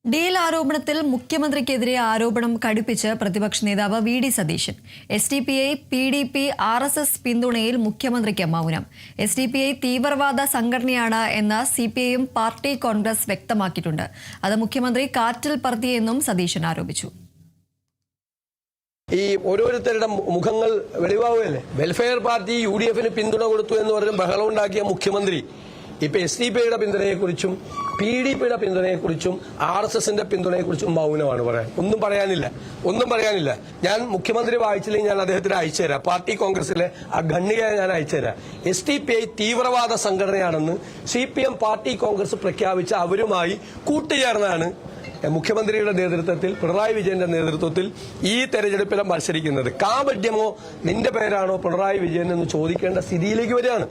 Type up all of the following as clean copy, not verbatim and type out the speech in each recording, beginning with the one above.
Deal ആരോപണത്തിൽ മുഖ്യമന്ത്രിക്കെതിരെ ആരോപണം കടുപ്പിച്ച് പ്രതിപക്ഷ നേതാവ് വി.ഡി. സതീശൻ. എസ്.ഡി.പി.ഐ, പി.ഡി.പി, ആർ.എസ്.എസ് പിന്തുണയിൽ മുഖ്യമന്ത്രിക്ക് മൗനം. എസ്.ഡി.പി.ഐ തീവ്രവാദ സംഘടനയാണ് എന്ന് സി.പി.ഐ-എം പാർട്ടി കോൺഗ്രസ് വ്യക്തമാക്കിയിട്ടുണ്ട്. അത് മുഖ്യമന്ത്രി കാറ്റിൽ പറത്തിയെന്നും സതീശൻ ആരോപിച്ചു. ഈ ഓരോരുത്തരുടെ മുഖങ്ങൾ വെളിവാവുകയല്ലേ. വെൽഫെയർ പാർട്ടി UDF-ന് പിന്തുണ കൊടുത്തു എന്ന് പറഞ്ഞ് ബഹളം ഉണ്ടാക്കിയ മുഖ്യമന്ത്രി ഇപ്പൊ എസ്.ഡി.പി.ഐയുടെ പിന്തുണയെക്കുറിച്ചും PDP-യുടെ പിന്തുണയെക്കുറിച്ചും RSS-ന്റെ പിന്തുണയെക്കുറിച്ചും മൗനമാണ് പറയാൻ. ഒന്നും പറയാനില്ല. ഞാൻ മുഖ്യമന്ത്രി വായിച്ചില്ലെങ്കിൽ ഞാൻ അദ്ദേഹത്തിന് അയച്ചുതരാം. പാർട്ടി കോൺഗ്രസിലെ ആ ഖണ്ഡികയെ ഞാൻ അയച്ചുതരാം. എസ്.ഡി.പി.ഐ തീവ്രവാദ സംഘടനയാണെന്ന് CPM പാർട്ടി കോൺഗ്രസ് പ്രഖ്യാപിച്ച അവരുമായി കൂട്ടുചേർന്നാണ് മുഖ്യമന്ത്രിയുടെ നേതൃത്വത്തിൽ, പിണറായി വിജയന്റെ നേതൃത്വത്തിൽ ഈ തെരഞ്ഞെടുപ്പിൽ മത്സരിക്കുന്നത്. കാപട്യമോ നിന്റെ പേരാണോ പിണറായി വിജയൻ എന്ന് ചോദിക്കേണ്ട സ്ഥിതിയിലേക്ക് വരികയാണ്.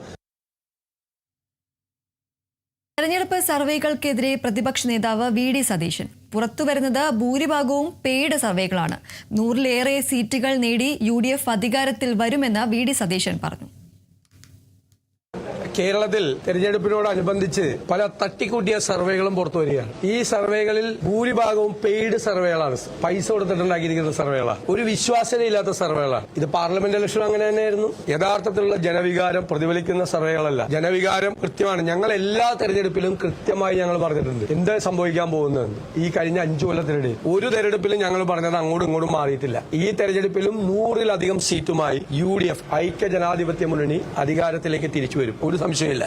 തെരഞ്ഞെടുപ്പ് സർവേകൾക്കെതിരെ പ്രതിപക്ഷ നേതാവ് വി.ഡി. സതീശൻ. പുറത്തുവരുന്നത് ഭൂരിഭാഗവും പെയ്ഡ് സർവേകളാണ്. 100-ലേറെ സീറ്റുകൾ നേടി UDF അധികാരത്തിൽ വരുമെന്ന് വി.ഡി. സതീശൻ പറഞ്ഞു. കേരളത്തിൽ തെരഞ്ഞെടുപ്പിനോടനുബന്ധിച്ച് പല തട്ടിക്കൂട്ടിയ സർവേകളും പുറത്തു വരികയാണ്. ഈ സർവേകളിൽ ഭൂരിഭാഗവും പെയ്ഡ് സർവേകളാണ്, പൈസ കൊടുത്തിട്ടുണ്ടാക്കിയിരിക്കുന്ന സർവേകളാണ്, ഒരു വിശ്വാസ്യതയില്ലാത്ത സർവേകളാണ്. ഇത് പാർലമെന്റ് ഇലക്ഷൻ അങ്ങനെ തന്നെയായിരുന്നു. യഥാർത്ഥത്തിലുള്ള ജനവികാരം പ്രതിഫലിക്കുന്ന സർവേകളല്ല. ജനവികാരം കൃത്യമാണ്. ഞങ്ങൾ എല്ലാ തെരഞ്ഞെടുപ്പിലും കൃത്യമായി ഞങ്ങൾ പറഞ്ഞിട്ടുണ്ട് എന്ത് സംഭവിക്കാൻ പോകുന്നതെന്ന്. ഈ കഴിഞ്ഞ 5 കൊല്ലത്തിനിടെ ഒരു തെരഞ്ഞെടുപ്പിലും ഞങ്ങൾ പറഞ്ഞത് അങ്ങോട്ടും ഇങ്ങോട്ടും മാറിയിട്ടില്ല. ഈ തെരഞ്ഞെടുപ്പിലും 100-ലധികം സീറ്റുമായി UDF ഐക്യ ജനാധിപത്യ മുന്നണി അധികാരത്തിലേക്ക് തിരിച്ചു വരും. ഒരു സംശയമില്ല.